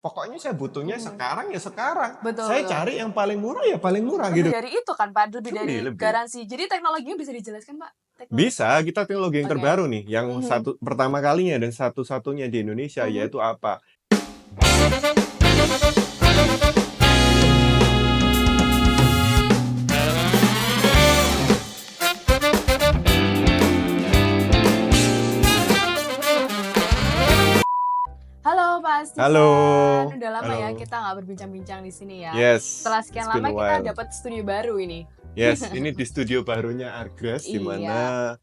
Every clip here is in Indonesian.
Pokoknya saya butuhnya Mhm. sekarang ya sekarang. Betul Saya betul. cari yang paling murah ya paling murah Lebih gitu. dari itu kan, Pak, lebih dari Lebih. garansi. Jadi teknologinya bisa dijelaskan, Pak? Teknologi? Bisa, kita teknologi yang Oke. terbaru nih, yang Mhm. pertama kalinya dan satu-satunya di Indonesia, Mhm. yaitu apa? Halo Pak Halo, Astisan, udah lama ya halo. kita nggak berbincang-bincang di sini ya. Yes, Setelah it's sekian been a lama kita while. dapat studio baru ini. Yes, ini di studio barunya Argres, di Iya, mana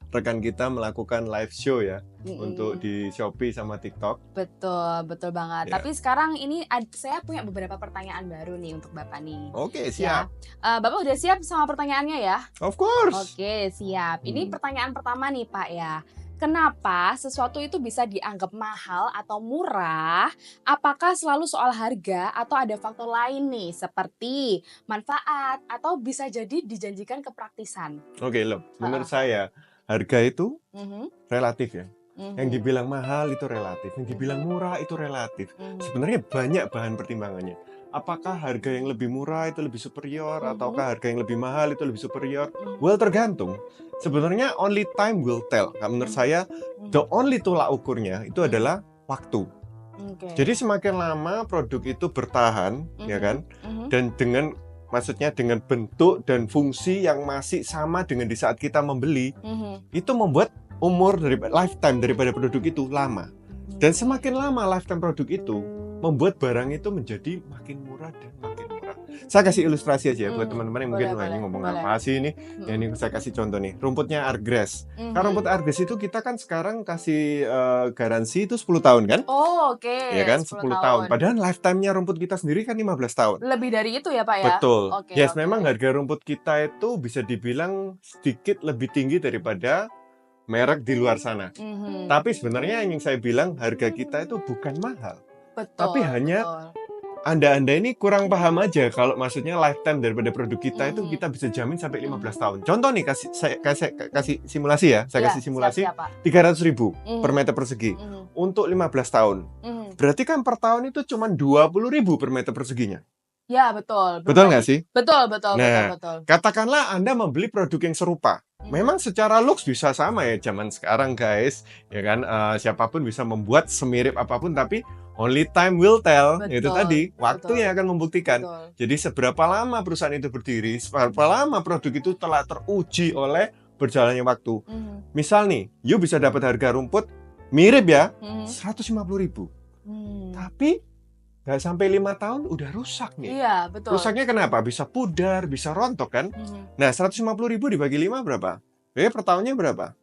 rekan kita melakukan live show ya, untuk mhm. di Shopee sama TikTok. Betul, betul banget. Ya, Tapi sekarang ini saya punya beberapa pertanyaan baru nih untuk Bapak nih, oke ya. siap. Bapak udah siap sama pertanyaannya ya? Of course. Oke, siap. Ini Hmm. pertanyaan pertama nih, Pak, ya. Kenapa sesuatu itu bisa dianggap mahal atau murah? Apakah selalu soal harga atau ada faktor lain nih seperti manfaat atau bisa jadi dijanjikan kepraktisan? Oke, loh, menurut Heeh. saya harga itu Mhm, relatif ya. Yang mhm, dibilang mahal itu relatif, yang dibilang mhm, murah itu relatif. mhm, Sebenarnya banyak bahan pertimbangannya. Apakah harga yang lebih murah itu lebih superior mhm, ataukah harga yang lebih mahal itu lebih superior? mhm, Well, tergantung. Sebenarnya only time will tell. Nah, menurut mhm, saya the mhm, only tolak ukurnya itu mhm. adalah waktu. Oke. Jadi semakin lama produk itu bertahan, ya Mhm, kan? mhm, Dan maksudnya dengan bentuk dan fungsi yang masih sama dengan di saat kita membeli, mhm. itu membuat umur dari lifetime daripada produk itu lama. Dan Oke. semakin lama lifetime produk itu, membuat barang itu menjadi makin murah dan makin murah. Saya kasih ilustrasi aja ya buat teman-teman yang mungkin, Boleh wah ini boleh ngomong boleh. apa sih ini? Ya Mhm, ini saya kasih contoh nih, rumputnya Argres. Karena mhm. rumput Argres itu kita kan sekarang kasih garansi itu 10 tahun kan? Oh, oke, Ya kan, 10 10 tahun. tahun. Padahal lifetime-nya rumput kita sendiri kan 15 tahun. Lebih dari itu ya, Pak, ya? Betul. Oke Yes, oke. memang harga rumput kita itu bisa dibilang sedikit lebih tinggi daripada merek di luar sana. Mhm. Tapi sebenarnya yang ingin saya bilang harga kita itu bukan mahal. Tapi Betul hanya betul. Anda ini kurang paham aja kalau maksudnya lifetime daripada produk kita itu Mhm, kita bisa jamin sampai 15 mhm. tahun. Contoh nih kasih simulasi ya. Saya Iya, kasih siap simulasi siap, Pak. 300.000 per Mhm, meter persegi mhm, untuk 15 tahun. mhm. Berarti kan per tahun itu cuma 20.000 per meter perseginya. Ya, betul, Betul nggak berbanding sih? betul betul betul Nah, betul. katakanlah Anda membeli produk yang serupa. Mhm, Memang secara looks bisa sama ya zaman sekarang guys, ya kan siapapun bisa membuat semirip apapun tapi only time will tell. Itu betul tadi, waktu betul yang akan membuktikan. betul. Jadi seberapa lama perusahaan itu berdiri, seberapa lama produk itu telah teruji oleh berjalannya waktu. Mhm, Misal nih, you bisa dapat harga rumput mirip ya, mhm. 150.000. Mmm. Tapi nggak sampai 5 tahun udah rusak nih. Iya, betul. Rusaknya kenapa? Bisa pudar, bisa rontok kan? Mhm. Nah, 150.000 dibagi 5 berapa? Per tahunnya berapa?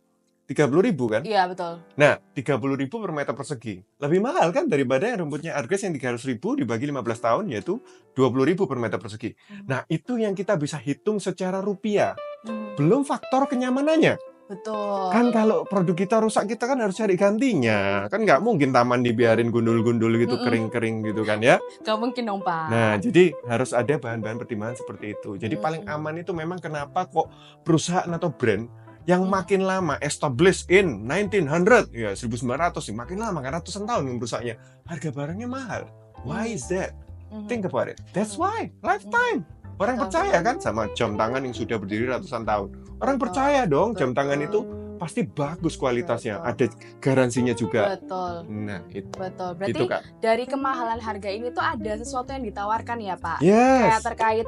30.000 kan? Iya, betul. Nah, 30.000 per meter persegi. Lebih mahal kan daripada yang rumputnya Argres yang 300.000 dibagi 15 tahun, yaitu 20.000 per meter persegi. Mhm, Nah, itu yang kita bisa hitung secara rupiah. mhm. Belum faktor kenyamanannya. Kan Betul. kalau produk kita rusak, kita kan harus cari gantinya. Kan nggak mungkin taman dibiarin gundul-gundul gitu, Mhm. kering-kering gitu kan ya. Nggak mungkin dong, Nah, Pak. jadi harus ada bahan-bahan pertimbangan seperti itu. Jadi paling Mhm, aman itu memang kenapa kok perusahaan atau brand yang mhm, makin lama established in 1900 ya 1900 sih makin lama kan ratusan tahun yang rusaknya harga barangnya mahal. Why mhm, is that? mhm, Think about it. That's mhm, why mhm. lifetime. Orang Betul percaya betul. kan sama jam tangan yang sudah berdiri ratusan tahun. Orang Betul. percaya dong jam tangan Betul. itu pasti bagus kualitasnya, Betul. ada garansinya juga. Betul. Nah, Betul. itu Berarti Kak. dari kemahalan harga ini tuh ada sesuatu yang ditawarkan ya, Pak? Kayak Yes. terkait,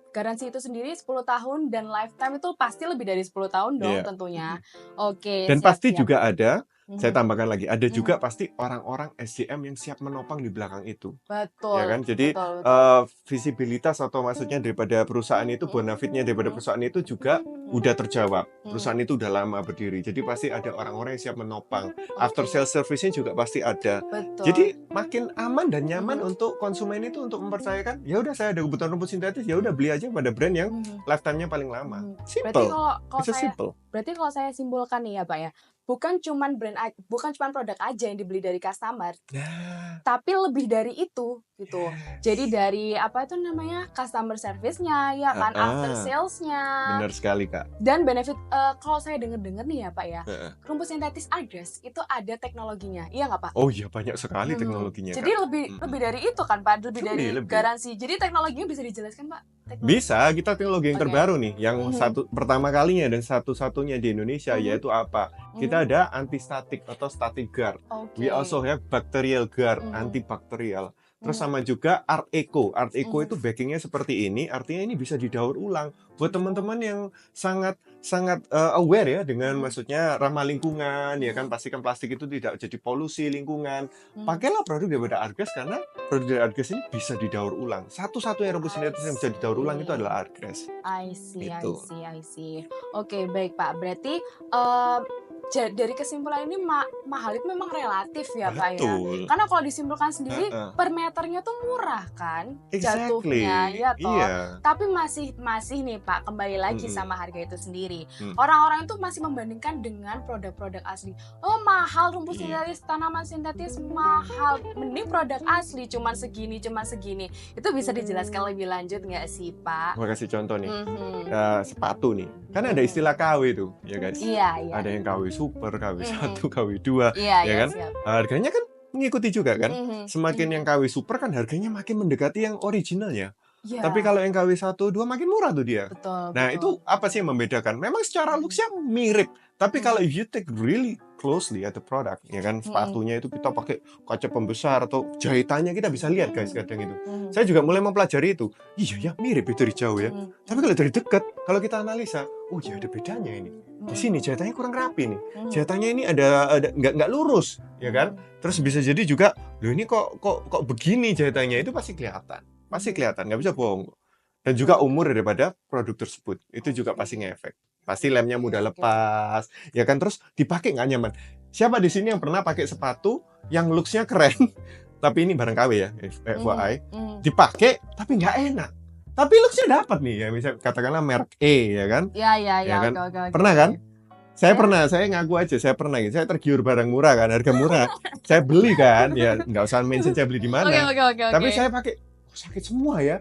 garansi itu sendiri 10 tahun dan lifetime itu pasti lebih dari 10 tahun dong Iya. tentunya. Oke, Dan siap pasti siap. juga ada, saya Mhm, tambahkan lagi, ada mhm. juga pasti orang-orang SDM yang siap menopang di belakang itu. Ya Betul kan? Jadi, betul betul. visibilitas atau maksudnya daripada perusahaan itu, bonafitnya daripada Mhm, perusahaan itu juga mhm, udah terjawab. mhm. Perusahaan itu udah lama berdiri, jadi pasti ada orang-orang yang siap menopang. After Oke, sales service-nya juga pasti ada. betul. Jadi makin aman dan nyaman Mhm, untuk konsumen itu untuk mempercayakan, ya udah saya ada kebutuhan rumput sintetis, ya udah beli aja pada brand yang mhm, lifetime-nya paling lama. mhm. Berarti Simple, kalau kalau it's a saya simple. Berarti kalau saya simpulkan nih ya, Pak, ya, bukan cuman produk aja yang dibeli dari customer, Nah, tapi lebih dari itu, gitu. Jadi yes. dari apa itu namanya, customer service-nya, ya kan, after Heeh, sales-nya, benar sekali, Kak. dan benefit kalau saya denger-denger nih ya, Pak, ya, Heeh. rumput sintetis Argas itu ada teknologinya, iya nggak, Pak? Oh iya, banyak sekali Mhm. teknologinya, Jadi Kak. lebih Mhm. lebih dari itu kan, Pak, lebih dari Lebih. garansi. Jadi teknologinya bisa dijelaskan, Pak? Bisa, kita teknologi yang Oke. terbaru nih, yang Mhm. pertama kalinya dan satu-satunya di Indonesia, Mhm. yaitu apa? Mhm. Kita ada anti-static atau static guard. We Oke. also have bacterial guard, Mhm. antibakterial. Terus Mhm. sama juga Art Eco. Art Eco Mhm. itu backingnya seperti ini, artinya ini bisa didaur ulang. Buat Oh. teman-teman yang sangat sangat aware ya dengan Mhm. maksudnya ramah lingkungan, ya kan Mhm. pastikan plastik itu tidak jadi polusi lingkungan. Mhm. Pakailah produk daripada Argas karena produk dari Argas ini bisa didaur ulang. Satu-satunya rumput I sintetis yang bisa didaur ulang itu see. adalah Argas. I see, I Itu. see, I see. Oke, baik, Pak. Berarti, dari kesimpulan ini mahal itu memang relatif ya, Pak, ya? Betul. Karena kalau disimpulkan sendiri Heeh. per meternya tuh murah kan jatuhnya, Exactly. ya toh? Iya. Tapi masih masih nih, Pak, kembali lagi Mhm. sama harga itu sendiri. Mhm. Orang-orang itu masih membandingkan dengan produk-produk asli. "Oh, mahal rumput Iya. sintetis, tanaman sintetis mahal, mending produk asli cuman segini, cuma segini." Itu bisa dijelaskan lebih lanjut nggak sih, Pak? Gua kasih contoh nih, Mhm. sepatu nih, kan ada Mhm. istilah KW tuh, ya kan? Iya, iya, Ada iya. yang KW Super, KW Mhm. 1, KW 2, Iya, ya iya, kan? siap. Harganya kan mengikuti juga kan? Mhm. Semakin yang Mhm. KW Super kan harganya makin mendekati yang originalnya. Tapi Iya, kalau yang KW 1, 2 makin murah tuh dia. betul, Nah, betul. itu apa sih yang membedakan? Memang secara Mhm. looks-nya mirip, tapi kalau Mhm. if you take really closely at the product, ya kan, Mhm. sepatunya itu kita pakai kaca pembesar atau jahitannya kita bisa lihat guys kadang itu. Mhm. Saya juga mulai mempelajari itu. Iya ya, mirip itu dari jauh ya. Mhm. Tapi kalau dari dekat, kalau kita analisa, oh ya ada bedanya ini. Di Mhm. sini jahitannya kurang rapi nih. Mhm. Jahitannya ini ada nggak lurus, ya kan? Mhm. Terus bisa jadi juga, loh ini kok begini jahitannya itu pasti kelihatan. Pasti Mhm. kelihatan, nggak bisa bohong. Dan juga Oke. umur daripada produk tersebut, itu juga pasti Oke. ngefek. Pasti lemnya Oke, mudah oke. lepas, ya kan, terus dipakai nggak nyaman. Siapa di sini yang pernah pakai sepatu yang looks-nya keren, tapi ini barang KW ya, Mhm. FYI, Mhm. dipakai tapi nggak enak. Tapi looks-nya dapat nih ya, misal katakanlah merek E ya kan, Iya, iya, iya. ya Oke, kan. oke, oke, Pernah oke. kan? Saya Saya pernah, saya ngaku aja, saya pernah gitu. Saya tergiur barang murah kan, harga murah. Saya beli kan, ya nggak usah mention saya beli di Oke, mana. oke, oke, Tapi oke. saya pakai, "Kok sakit semua ya?"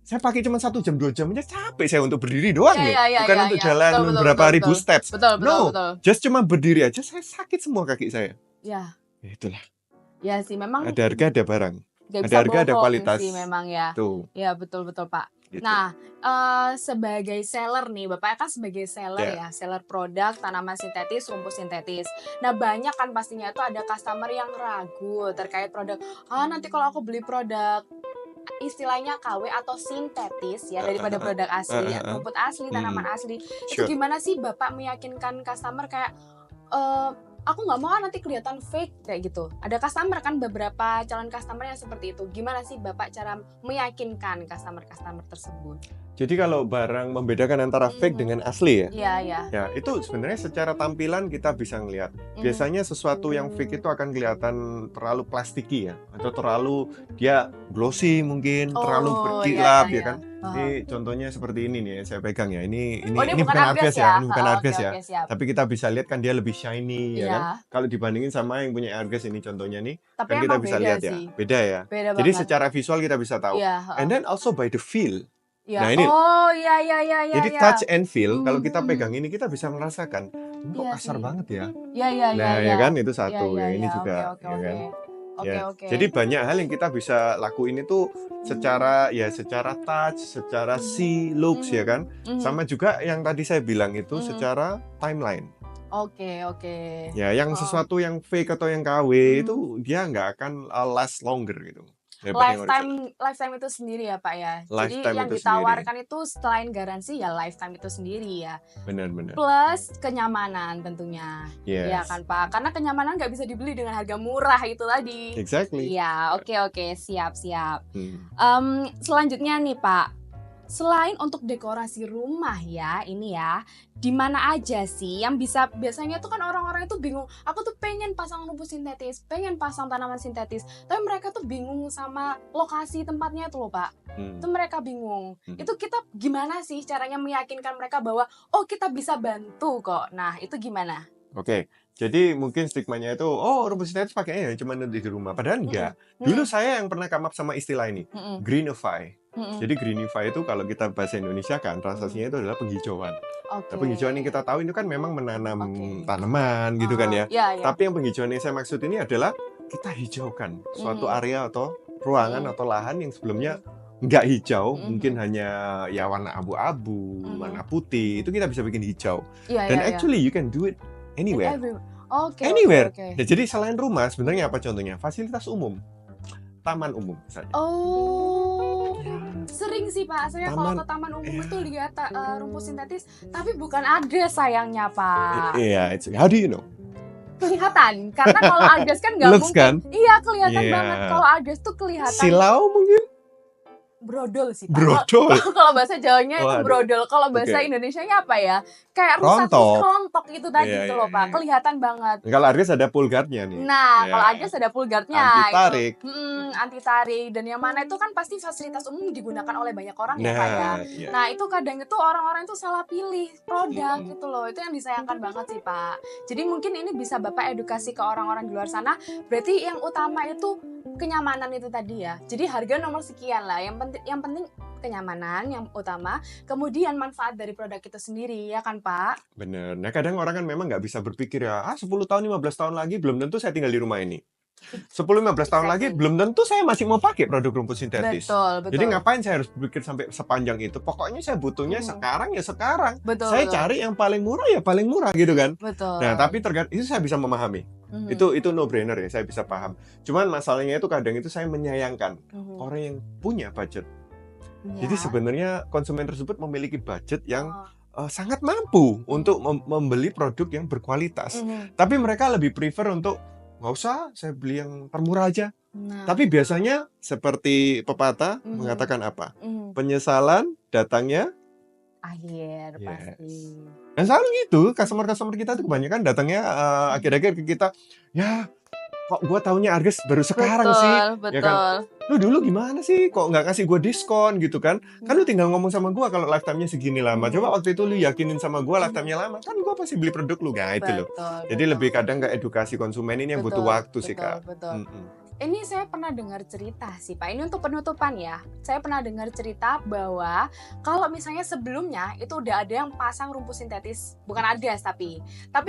Saya pakai cuma 1 jam, 2 jam aja capek saya untuk berdiri doang Iya, nih, iya, iya, bukan iya, untuk iya. Betul, jalan betul, betul, berapa betul. ribu steps. Betul, betul, No, betul. just cuma berdiri aja saya sakit semua kaki saya. Iya. Ya itulah, Iya sih, memang ada harga, ada barang. nggak Ada bisa harga, ada bohong sih kualitas. memang ya. Tuh, Iya, betul, betul, Pak. gitu. Nah, sebagai seller nih, Bapak kan sebagai seller Ya, ya, seller produk tanaman sintetis, rumput sintetis. Nah, banyak kan pastinya itu ada customer yang ragu terkait produk, "Ah, nanti kalau aku beli produk istilahnya KW atau sintetis ya heeh daripada heeh, produk asli, heeh heeh. rumput asli, Mhm, tanaman asli." Itu sure. gimana sih Bapak meyakinkan customer kayak, eee, "Aku nggak mau nanti kelihatan fake," kayak gitu. Ada customer kan beberapa calon customer yang seperti itu. Gimana sih Bapak cara meyakinkan customer-customer tersebut? Jadi kalau barang membedakan antara fake Mhm. dengan asli ya, Iya, iya. ya, itu sebenarnya secara tampilan kita bisa ngelihat. Mhm. Biasanya sesuatu yang fake itu akan kelihatan terlalu plastiki ya, atau terlalu dia glossy mungkin, terlalu Oh, iya, iya, berkilap ya iya. kan. Heeh. Ini contohnya seperti ini nih yang saya pegang ya. Ini Oh, ini ini bukan bukan Argas Argas ya? ya, ini bukan Heeh, oke, Argas ya. oke, siap. Tapi kita bisa lihat kan dia lebih shiny ya kan. Iya, Kalau dibandingin sama yang punya Argas ini contohnya nih, tapi kan kita emang bisa beda lihat ya, sih, beda ya. beda Jadi banget. secara visual kita bisa tahu. Iya, And heeh. then also by the feel. Iya. Nah ini Oh, iya, iya, iya, iya, jadi iya. touch and feel, kalau Mhm, kita mhm. pegang ini kita bisa merasakan, "Ini kok Iya kasar sih. banget ya?" Iya, iya, iya, Nah, iya. ya kan itu Iya, satu, iya, yang iya. ini Oke, juga, oke, ya oke. kan. Oke, Ya, oke. jadi banyak hal yang kita bisa lakuin itu Mhm. secara touch, secara Mhm. see, looks ya Mhm. kan. Mhm. Sama juga yang tadi saya bilang itu Mhm. secara timeline. Oke, oke. Ya, yang Heeh. sesuatu yang fake atau yang KW Mhm. itu dia nggak akan last longer gitu daripada yang original. Lifetime itu sendiri ya, Pak, ya? Jadi Lifetime yang itu sendiri. ditawarkan itu selain garansi ya lifetime itu sendiri ya? Benar-benar. Plus kenyamanan tentunya, iya Yes, kan, Pak? Karena kenyamanan nggak bisa dibeli dengan harga murah itu tadi. exactly. Iya, oke, oke, siap, siap. Hmm. Selanjutnya nih, Pak, Selain untuk dekorasi rumah ya, ini ya, di mana aja sih yang biasanya tuh kan orang-orang itu bingung, aku tuh pengen pasang rumput sintetis, pengen pasang tanaman sintetis, tapi mereka tuh bingung sama lokasi tempatnya tuh loh Pak. Itu Hmm. mereka bingung. Mhm. Itu kita gimana sih caranya meyakinkan mereka bahwa, oh kita bisa bantu kok. Nah itu gimana? Oke, jadi mungkin stigmanya itu, oh rumput sintetis pakainya ya cuma di rumah. Padahal Mhm, enggak. Dulu mhm, saya yang pernah come up sama istilah ini, mhm, greenify. mhm, Jadi greenify itu kalau kita bahasa Indonesia kan mhm. translasinya itu adalah penghijauan. Nah, Oke, penghijauan yang kita tahu itu kan memang menanam oke. tanaman gitu kan Heeh, ya. iya iya. Tapi yang penghijauan yang saya maksud ini adalah kita hijaukan suatu Mhm, area atau ruangan mhm, atau lahan yang sebelumnya mhm, nggak hijau, mhm, mungkin mhm, hanya ya warna abu-abu, mhm. warna putih, itu kita bisa bikin hijau. Iya Dan iya iya. actually you can do it In anywhere. every oke oke Anywhere. oke. Nah, jadi selain rumah sebenarnya Mhm. apa contohnya? Fasilitas umum, taman umum misalnya. Oh, Ya, sering sih, Pak, saya kalau taman ke taman umum ya, itu lihat rumput sintetis, tapi bukan ada sayangnya, Pak. iya, how do you know? Kelihatan, karena kalau Aldes kan nggak Looks mungkin kan? iya, kelihatan Iya. banget. Kalau Aldes tuh kelihatan Silau mungkin? brodol sih, Pak. Kalau Brodol. kalau bahasa Jawanya itu Waduh, brodol, kalau bahasa oke. Indonesianya apa ya, kayak rusak-rus Rontok. rontok itu Iya tadi itu iya loh, iya Pak, iya. kelihatan banget. Kalau Argus ada pull guard-nya nih. Nah, Ya, kalau Aldes ada full anti guard-nya itu tarik. anti tarik dan yang mana itu kan pasti fasilitas umum digunakan oleh banyak orang ya, Pak, ya. Nah, iya Nah, iya. itu kadang itu orang-orang itu salah pilih produk Mhm. gitu loh, itu yang disayangkan banget sih, Pak. Jadi mungkin ini bisa Bapak edukasi ke orang-orang di luar sana, berarti yang utama itu kenyamanan itu tadi ya. Jadi harga nomor sekian lah, yang penting kenyamanan yang utama, kemudian manfaat dari produk itu sendiri, ya kan, Pak? Bener. Nah, kadang orang kan memang nggak bisa berpikir ya, 10 tahun, 15 tahun lagi belum tentu saya tinggal di rumah ini. 10-15 tahun lagi Exactly. belum tentu saya masih mau pakai produk rumput sintetis. Betul Jadi betul. ngapain saya harus berpikir sampai sepanjang itu? Pokoknya saya butuhnya Mhm. sekarang ya sekarang. Betul Saya betul. cari yang paling murah ya paling murah gitu kan. Nah, Betul. tapi tergantung itu saya bisa memahami. Mhm. Itu no brainer ya, saya bisa paham. Cuman masalahnya itu kadang itu saya menyayangkan Mhm. orang yang punya budget. Jadi Iya. sebenarnya konsumen tersebut memiliki budget yang Heeh. sangat mampu Mhm. untuk membeli produk yang berkualitas. Mhm. Tapi mereka lebih prefer untuk nggak usah, saya beli yang termurah aja. Nah. Tapi biasanya seperti pepatah Mhm. mengatakan apa? Mhm. Penyesalan datangnya Akhir yes. pasti. Dan selalu gitu, customer-customer kita tuh kebanyakan datangnya Mhm. akhir-akhir ke kita, "Ya, kok gua taunya Arges baru sekarang sih?" Betul Ya kan, betul. "Lu dulu gimana sih kok nggak kasih gua diskon?" Gitu kan. "Kan lu Nah. tinggal ngomong sama gua kalau lifetime-nya segini lama. Coba Mhm. waktu itu lu yakinin sama gua Mhm. lifetime-nya lama, kan gua pasti beli produk lu." Nah, itu loh. Betul Jadi betul. lebih kadang ke edukasi konsumen ini yang butuh Betul waktu sih, betul Kak. betul. Mhm. Ini saya pernah dengar cerita sih, Pak. Ini untuk penutupan ya. Saya pernah dengar cerita bahwa kalau misalnya sebelumnya itu udah ada yang pasang rumput sintetis, bukan Argas tapi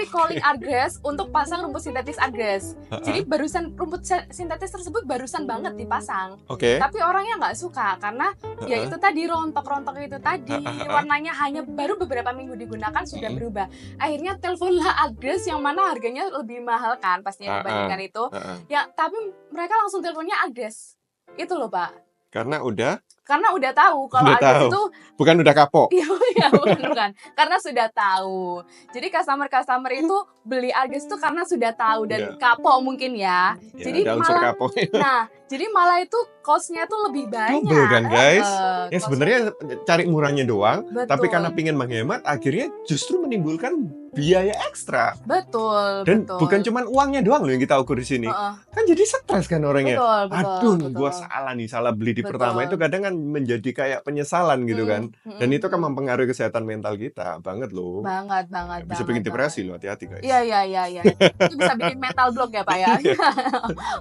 calling Oke. Argas untuk pasang rumput sintetis Argas. Jadi Heeh. barusan rumput sintetis tersebut barusan banget dipasang. Oke. Tapi orangnya nggak suka karena ya Heeh. itu tadi rontok-rontok itu Heeh tadi, heeh. warnanya hanya baru beberapa minggu digunakan sudah Mhm. berubah. Akhirnya teleponlah Argas yang mana harganya lebih mahal kan pastinya Heeh. dibandingkan itu. Heeh. Ya, tapi mereka langsung teleponnya Agnes. Itu loh, Pak. Karena udah Karena udah tahu kalau udah Agnes tahu, itu bukan udah kapok. iya iya, bukan bukan. Karena sudah tahu. Jadi customer-customer itu beli Agnes itu karena sudah tahu dan Iya. kapok mungkin ya. Ya, Jadi ada unsur malah kapoknya. jadi malah itu cost-nya tuh lebih Double banyak. kan, guys? Ya Cost-nya sebenarnya cari murahnya doang, tapi karena betul. pingin menghemat, akhirnya justru menimbulkan biaya ekstra. Betul, Dan bukan betul. cuman uangnya doang loh yang kita ukur di sini. Heeh. Kan jadi stres kan orangnya. Betul betul Aduh, gua betul. salah nih, salah beli di pertama. Itu Betul. kadang kan menjadi kayak penyesalan gitu kan. Mhm Dan mhm itu kan mhm. mempengaruhi kesehatan mental kita banget loh. Banget banget Bisa banget bikin banget. depresi loh, hati-hati Iya guys. iya iya iya. Itu bisa bikin mental block ya, Pak, ya? Iya,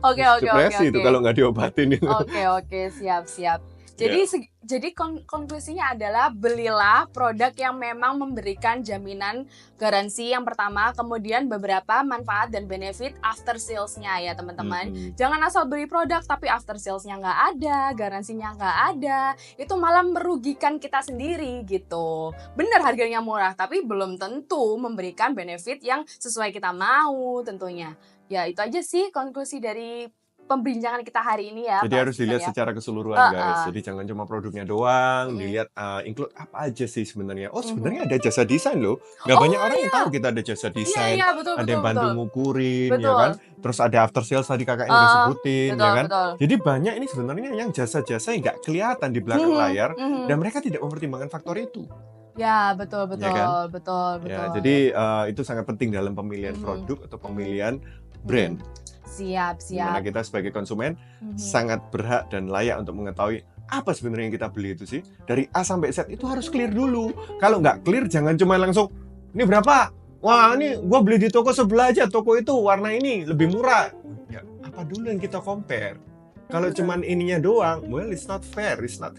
Oke oke oke depresi itu oke. kalau nggak diobatin itu. Oke oke, siap siap. Ya. Jadi konklusinya adalah belilah produk yang memang memberikan jaminan garansi yang pertama, kemudian beberapa manfaat dan benefit after sales-nya ya teman-teman. Mhm. Jangan asal beli produk tapi after sales-nya nggak ada, garansinya nggak ada, itu malah merugikan kita sendiri gitu. Bener harganya murah tapi belum tentu memberikan benefit yang sesuai kita mau tentunya. Ya itu aja sih konklusi dari pembincangan kita hari ini ya, Jadi Mas harus Vincent dilihat ya. secara keseluruhan, guys. Heeh. Jadi jangan cuma produknya doang, Mhm. dilihat include apa aja sih sebenarnya. Oh, sebenarnya Mhm. ada jasa desain loh. Nggak banyak Oh orang yang tahu iya, kita ada jasa iya desain, iya, betul ada betul yang bantu betul. ngukurin, ya Betul. kan. Terus ada after sales tadi kakaknya udah sebutin, ya Betul kan. betul. Jadi banyak ini sebenarnya yang jasa-jasa yang nggak kelihatan di belakang Mhm layar, dan mhm. mereka tidak mempertimbangkan faktor itu, Ya, betul ya kan. betul betul Ya, betul. jadi itu sangat penting dalam pemilihan Mhm produk atau mhm pemilihan mhm. brand. Siap Di mana siap. kita sebagai konsumen Mhm. sangat berhak dan layak untuk mengetahui apa sebenarnya yang kita beli itu sih. Dari A sampai Z itu harus clear dulu. Kalau nggak clear, jangan cuma langsung, ini berapa? Wah, ini gua beli di toko sebelah aja, toko itu warna ini lebih murah. Ya, apa dulu yang kita compare? Kalau cuman ininya doang, well, it's not fair, it's not.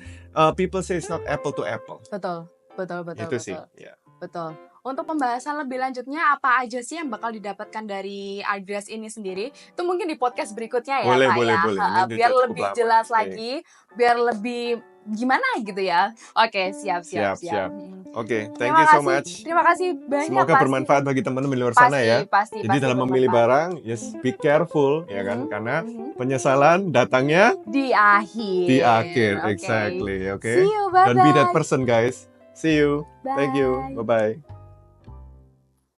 People say it's not apple to apple. Betul betul betul Itu sih, betul. ya. Betul. Untuk pembahasan lebih lanjutnya apa aja sih yang bakal didapatkan dari address ini sendiri? Itu mungkin di podcast berikutnya ya, Boleh, Pak boleh, ya. boleh. Ini Heeh, biar udah cukup lebih lama. jelas Oke. lagi, biar lebih gimana gitu ya. Oke, siap siap Siap, siap. siap. Oke, thank Terima you so kasih much. terima kasih banyak, Semoga Mas bermanfaat Vincent. bagi teman-teman di luar sana Pasti ya. pasti Jadi pasti dalam memilih bermanfaat. barang, just be careful ya kan, Mhm karena mhm. penyesalan datangnya Di di akhir. akhir. Oke. Exactly, See oke. you, Don't be that bye-bye. person, guys. See you. Thank you. Bye. Bye-bye.